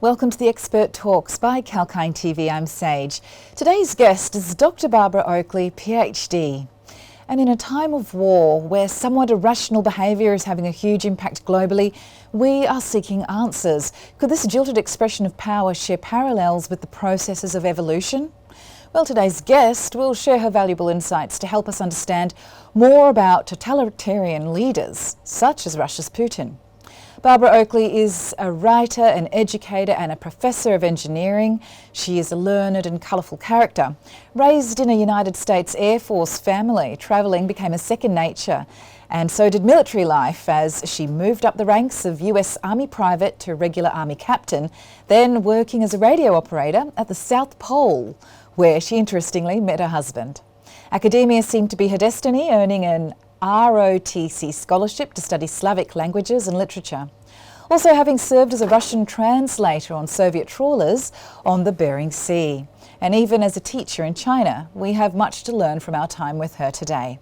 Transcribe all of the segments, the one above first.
Welcome to the Expert Talks by Kalkine TV. I'm Sage. Today's guest is Dr. Barbara Oakley, PhD. And in a time of war, where somewhat irrational behaviour is having a huge impact globally, we are seeking answers. Could this jilted expression of power share parallels with the processes of evolution? Well, today's guest will share her valuable insights to help us understand more about totalitarian leaders, such as Russia's Putin. Barbara Oakley is a writer, an educator and a Professor of Engineering. She is a learned and colourful character. Raised in a United States Air Force family, travelling became a second nature. And so did military life as she moved up the ranks of US Army private to regular Army captain, then working as a radio operator at the South Pole, where she interestingly met her husband. Academia seemed to be her destiny, earning an ROTC scholarship to study Slavic languages and literature. Also having served as a Russian translator on Soviet trawlers on the Bering Sea. And even as a teacher in China, we have much to learn from our time with her today.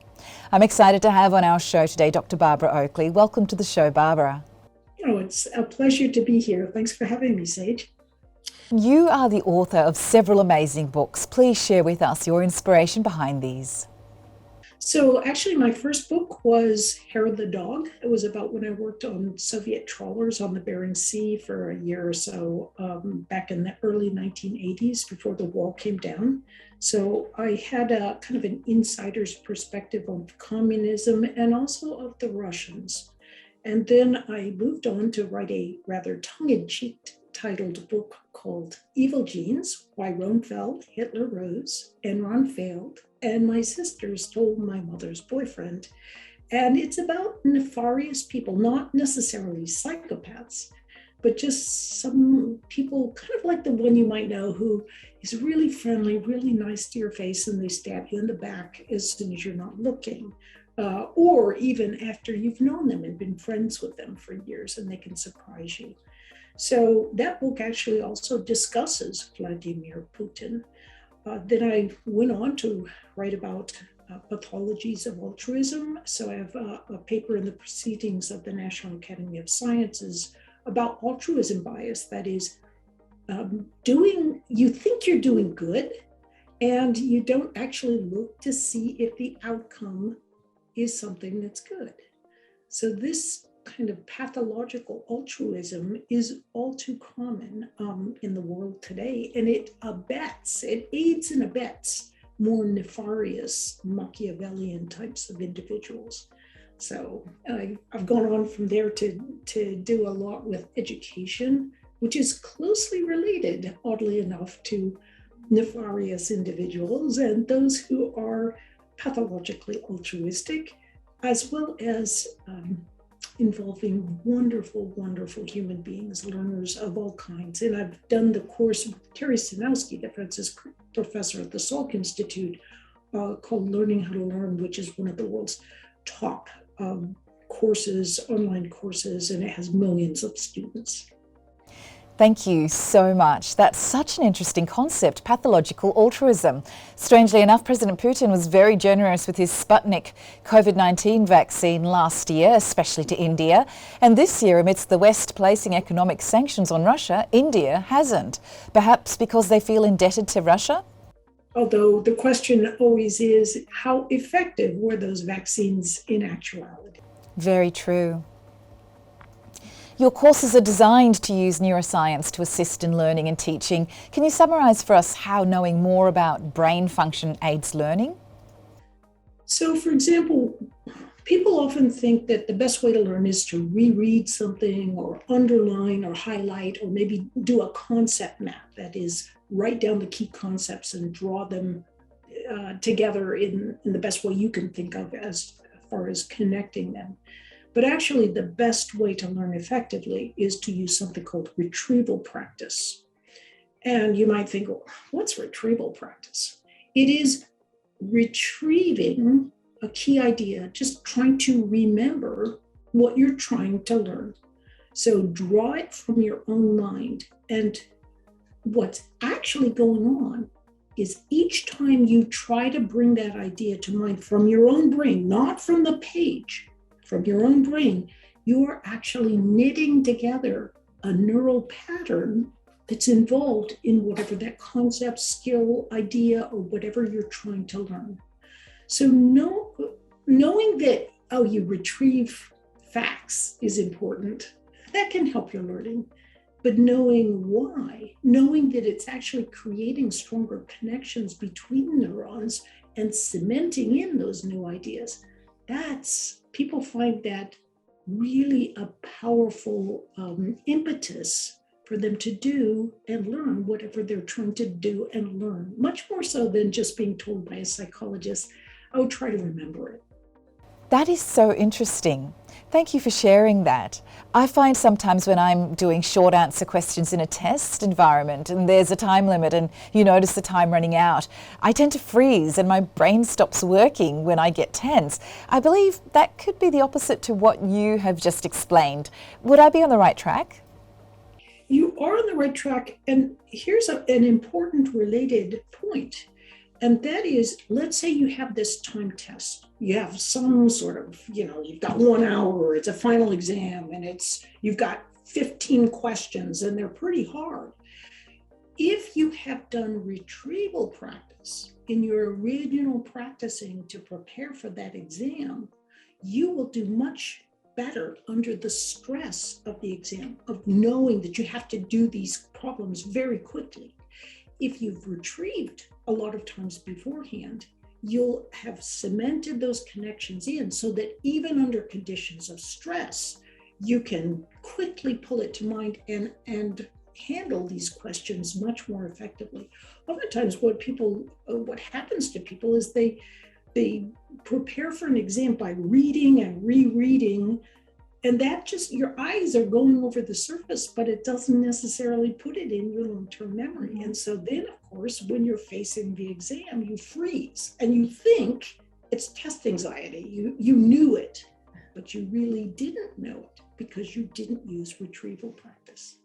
I'm excited to have on our show today Dr. Barbara Oakley. Welcome to the show, Barbara. Oh, it's a pleasure to be here. Thanks for having me, Sage. You are the author of several amazing books. Please share with us your inspiration behind these. So actually, my first book was Harold the Dog. It was about when I worked on Soviet trawlers on the Bering Sea for a year or so back in the early 1980s before the wall came down. So I had a kind of an insider's perspective on communism and also of the Russians. And then I moved on to write a rather tongue-in-cheek titled book called Evil Genes, Why Rome Fell, Hitler Rose, Enron Failed, and My Sister Stole My Mother's Boyfriend. And it's about nefarious people, not necessarily psychopaths, but just some people kind of like the one you might know who is really friendly, really nice to your face, and they stab you in the back as soon as you're not looking. Or even after you've known them and been friends with them for years, and they can surprise you. So that book actually also discusses Vladimir Putin. Then I went on to write about pathologies of altruism. So I have a paper in the Proceedings of the National Academy of Sciences about altruism bias. That is, you think you're doing good, and you don't actually look to see if the outcome is something that's good. So this kind of pathological altruism is all too common in the world today, and it aids and abets more nefarious Machiavellian types of individuals. So I've gone on from there to do a lot with education, which is closely related, oddly enough, to nefarious individuals and those who are pathologically altruistic, as well as involving wonderful, wonderful human beings, learners of all kinds. And I've done the course with Terry Sinowski, the Francis Professor at the Salk Institute, called Learning How to Learn, which is one of the world's top courses, online courses, and it has millions of students. Thank you so much. That's such an interesting concept, pathological altruism. Strangely enough, President Putin was very generous with his Sputnik COVID-19 vaccine last year, especially to India. And this year, amidst the West placing economic sanctions on Russia, India hasn't. Perhaps because they feel indebted to Russia? Although the question always is, how effective were those vaccines in actuality? Very true. Your courses are designed to use neuroscience to assist in learning and teaching. Can you summarise for us how knowing more about brain function aids learning? So, for example, people often think that the best way to learn is to reread something or underline or highlight or maybe do a concept map. That is, write down the key concepts and draw them together in the best way you can think of as far as connecting them. But actually, the best way to learn effectively is to use something called retrieval practice. And you might think, well, what's retrieval practice? It is retrieving a key idea, just trying to remember what you're trying to learn. So draw it from your own mind. And what's actually going on is each time you try to bring that idea to mind from your own brain, not from the page, from your own brain, you are actually knitting together a neural pattern that's involved in whatever that concept, skill, idea, or whatever you're trying to learn. So knowing that, oh, you retrieve facts is important, that can help your learning. But knowing why, knowing that it's actually creating stronger connections between neurons and cementing in those new ideas, people find that really a powerful impetus for them to do and learn whatever they're trying to do and learn, much more so than just being told by a psychologist, oh, try to remember it. That is so interesting. Thank you for sharing that. I find sometimes when I'm doing short answer questions in a test environment and there's a time limit and you notice the time running out, I tend to freeze and my brain stops working when I get tense. I believe that could be the opposite to what you have just explained. Would I be on the right track? You are on the right track. And here's an important related point. And that is, let's say you have this time test. You have some sort of, you've got 1 hour, it's a final exam, and you've got 15 questions, and they're pretty hard. If you have done retrieval practice in your original practicing to prepare for that exam, you will do much better under the stress of the exam, of knowing that you have to do these problems very quickly. If you've retrieved a lot of times beforehand, you'll have cemented those connections in so that even under conditions of stress, you can quickly pull it to mind and handle these questions much more effectively. Oftentimes what happens to people is they prepare for an exam by reading and rereading, and that just, your eyes are going over the surface, but it doesn't necessarily put it in your long-term memory. And so then, of course, when you're facing the exam, you freeze and you think it's test anxiety. You knew it, but you really didn't know it because you didn't use retrieval practice.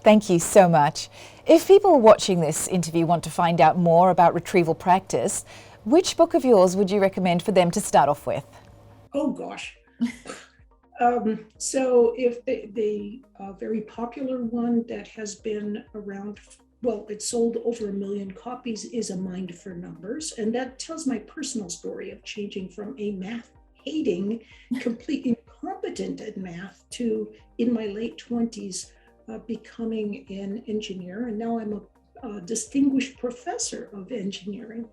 Thank you so much. If people watching this interview want to find out more about retrieval practice, which book of yours would you recommend for them to start off with? Oh, gosh. So if the very popular one that has been around, well, it's sold over 1 million copies, is A Mind for Numbers. And that tells my personal story of changing from a math-hating, completely incompetent at math to, in my late 20s, becoming an engineer. And now I'm a distinguished professor of engineering.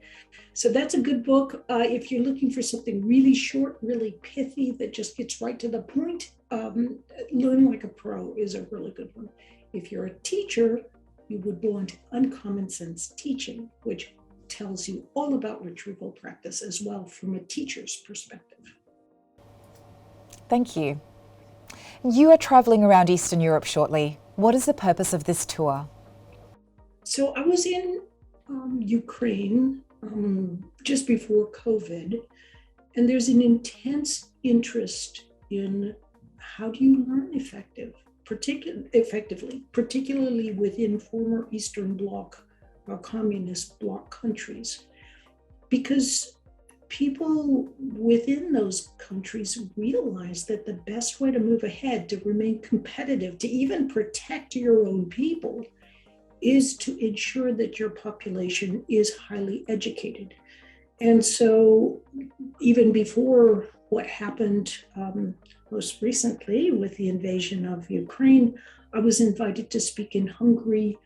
So that's a good book. If you're looking for something really short, really pithy, that just gets right to the point, Learn Like a Pro is a really good one. If you're a teacher, you would want Uncommon Sense Teaching, which tells you all about retrieval practice as well from a teacher's perspective. Thank you. You are traveling around Eastern Europe shortly. What is the purpose of this tour? So I was in Ukraine just before COVID, and there's an intense interest in how do you learn effectively, particularly within former Eastern Bloc or communist bloc countries, because people within those countries realize that the best way to move ahead, to remain competitive, to even protect your own people, is to ensure that your population is highly educated. And so even before what happened most recently with the invasion of Ukraine, I was invited to speak in Hungary,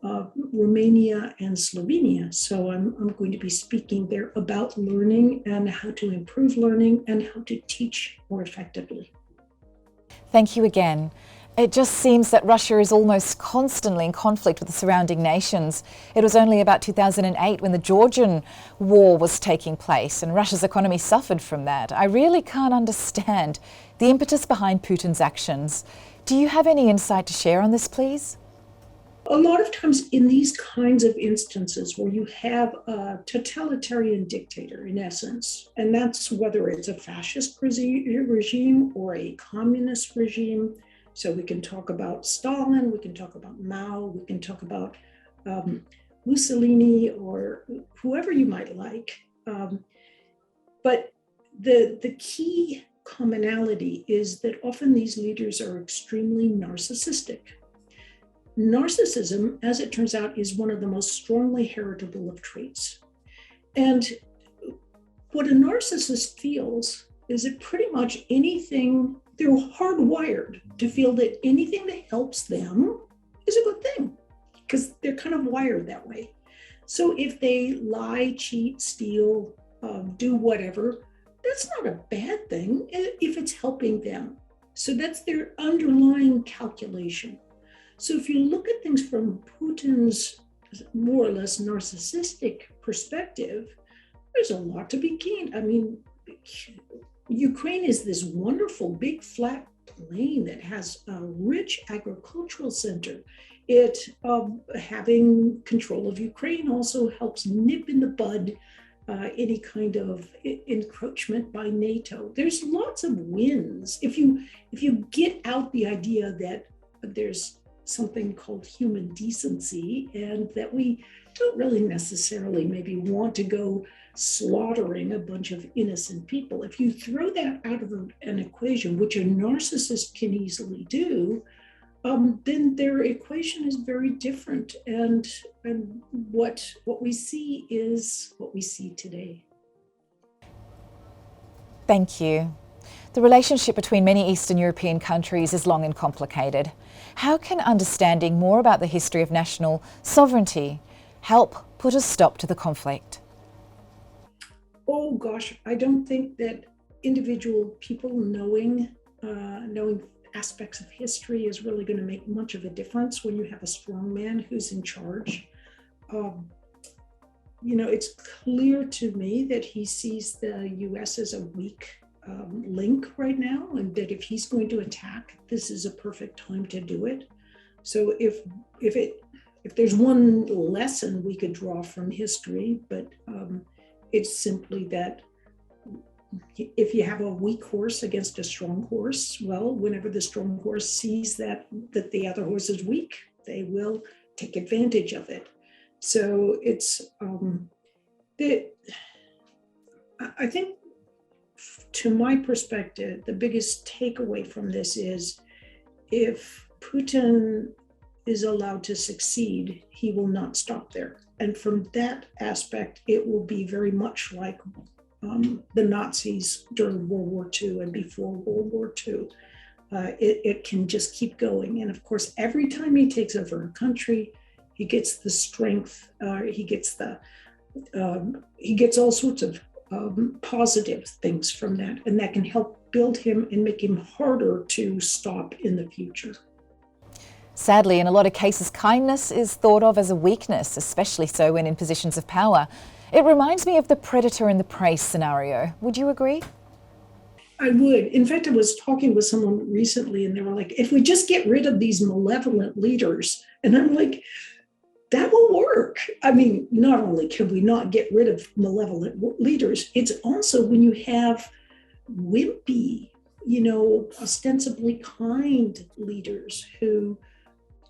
Romania, and Slovenia. So I'm going to be speaking there about learning and how to improve learning and how to teach more effectively. Thank you again. It just seems that Russia is almost constantly in conflict with the surrounding nations. It was only about 2008 when the Georgian war was taking place and Russia's economy suffered from that. I really can't understand the impetus behind Putin's actions. Do you have any insight to share on this, please? A lot of times in these kinds of instances where you have a totalitarian dictator, in essence, and that's whether it's a fascist regime or a communist regime. So we can talk about Stalin, we can talk about Mao, we can talk about Mussolini or whoever you might like. But the key commonality is that often these leaders are extremely narcissistic. narcissism, as it turns out, is one of the most strongly heritable of traits. And what a narcissist feels is that pretty much anything, they're hardwired to feel that anything that helps them is a good thing, because they're kind of wired that way. So if they lie, cheat, steal, do whatever, that's not a bad thing if it's helping them. So that's their underlying calculation. So if you look at things from Putin's more or less narcissistic perspective, there's a lot to be gained. I mean, Ukraine is this wonderful big flat plain that has a rich agricultural center. It having control of Ukraine also helps nip in the bud any kind of encroachment by NATO. There's lots of wins. If you get out the idea that there's something called human decency and that we don't really necessarily maybe want to go slaughtering a bunch of innocent people. If you throw that out of an equation, which a narcissist can easily do, then their equation is very different. And what we see is what we see today. Thank you. The relationship between many Eastern European countries is long and complicated. How can understanding more about the history of national sovereignty help put a stop to the conflict? Oh gosh, I don't think that individual people knowing aspects of history is really going to make much of a difference when you have a strong man who's in charge. It's clear to me that he sees the US as a weak link right now, and that if he's going to attack, this is a perfect time to do it. So if there's one lesson we could draw from history, but it's simply that if you have a weak horse against a strong horse, well, whenever the strong horse sees that the other horse is weak, they will take advantage of it. So it's I think, to my perspective, the biggest takeaway from this is if Putin is allowed to succeed, he will not stop there. And from that aspect, it will be very much like the Nazis during World War II and before World War II. It can just keep going. And of course, every time he takes over a country, he gets the strength, he gets all sorts of positive things from that. And that can help build him and make him harder to stop in the future. Sadly, in a lot of cases, kindness is thought of as a weakness, especially so when in positions of power. It reminds me of the predator and the prey scenario. Would you agree? I would. In fact, I was talking with someone recently and they were like, if we just get rid of these malevolent leaders, and I'm like, that will work. I mean, not only can we not get rid of malevolent leaders, it's also when you have wimpy, ostensibly kind leaders who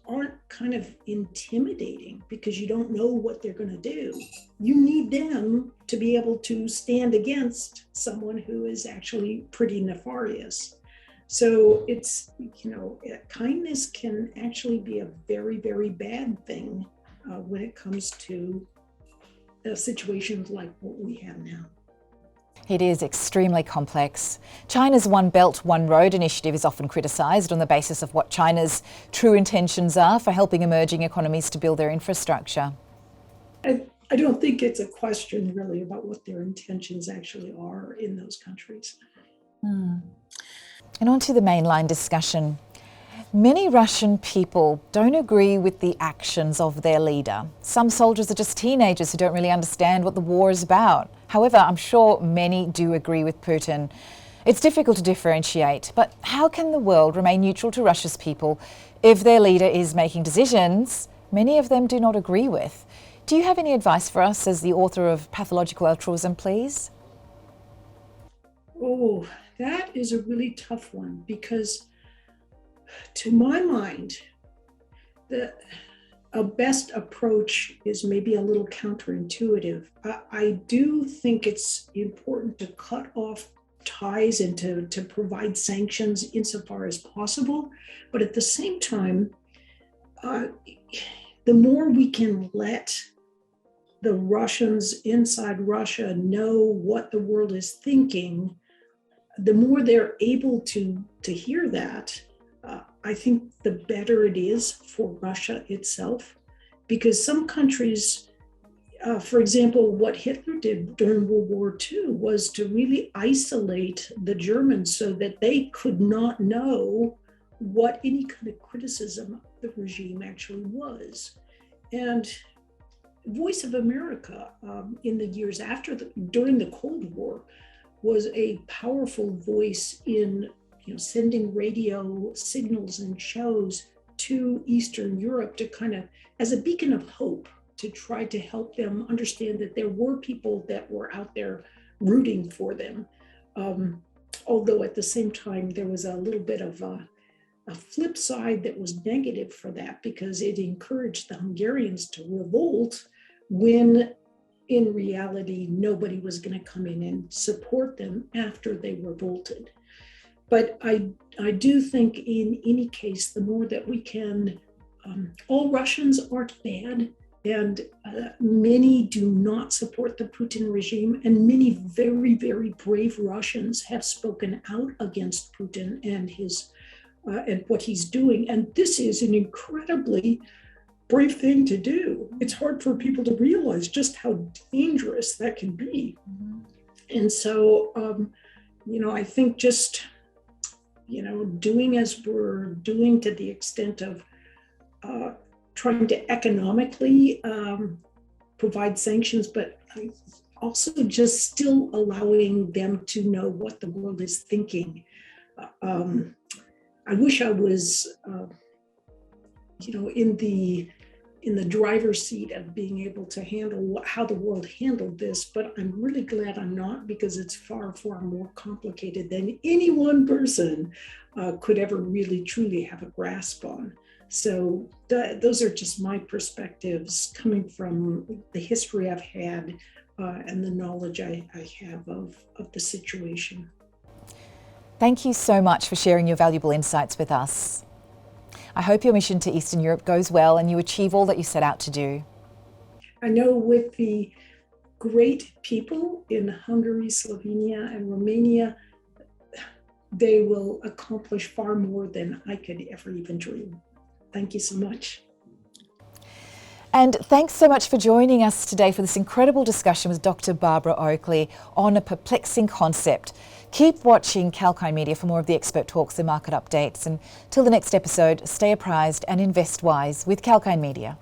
aren't kind of intimidating because you don't know what they're going to do. You need them to be able to stand against someone who is actually pretty nefarious. So it's, kindness can actually be a very, very bad thing when it comes to situations like what we have now. It is extremely complex. China's One Belt, One Road initiative is often criticised on the basis of what China's true intentions are for helping emerging economies to build their infrastructure. I don't think it's a question really about what their intentions actually are in those countries. And on to the mainline discussion. Many Russian people don't agree with the actions of their leader. Some soldiers are just teenagers who don't really understand what the war is about. However, I'm sure many do agree with Putin. It's difficult to differentiate, but how can the world remain neutral to Russia's people if their leader is making decisions many of them do not agree with? Do you have any advice for us as the author of Pathological Altruism, please? Oh, that is a really tough one because to my mind, a best approach is maybe a little counterintuitive. I do think it's important to cut off ties and to provide sanctions insofar as possible. But at the same time, the more we can let the Russians inside Russia know what the world is thinking, the more they're able to hear that, I think the better it is for Russia itself. Because some countries, for example, what Hitler did during World War II was to really isolate the Germans so that they could not know what any kind of criticism of the regime actually was. And Voice of America in the years after, during the Cold War, was a powerful voice in sending radio signals and shows to Eastern Europe to kind of, as a beacon of hope, to try to help them understand that there were people that were out there rooting for them. Although at the same time, there was a little bit of a flip side that was negative for that, because it encouraged the Hungarians to revolt when in reality, nobody was going to come in and support them after they revolted. But I do think in any case, the more that we can, all Russians aren't bad, and many do not support the Putin regime, and many very, very brave Russians have spoken out against Putin and his and what he's doing. And this is an incredibly brave thing to do. It's hard for people to realize just how dangerous that can be. Mm-hmm. And so, I think just, doing as we're doing to the extent of trying to economically provide sanctions, but also just still allowing them to know what the world is thinking. I wish I was, in the driver's seat of being able to handle how the world handled this, but I'm really glad I'm not, because it's far, far more complicated than any one person could ever really truly have a grasp on. So those are just my perspectives coming from the history I've had and the knowledge I have of the situation. Thank you so much for sharing your valuable insights with us. I hope your mission to Eastern Europe goes well and you achieve all that you set out to do. I know with the great people in Hungary, Slovenia, and Romania, they will accomplish far more than I could ever even dream. Thank you so much. And thanks so much for joining us today for this incredible discussion with Dr. Barbara Oakley on a perplexing concept. Keep watching Kalkine Media for more of the expert talks and market updates. And till the next episode, stay apprised and invest wise with Kalkine Media.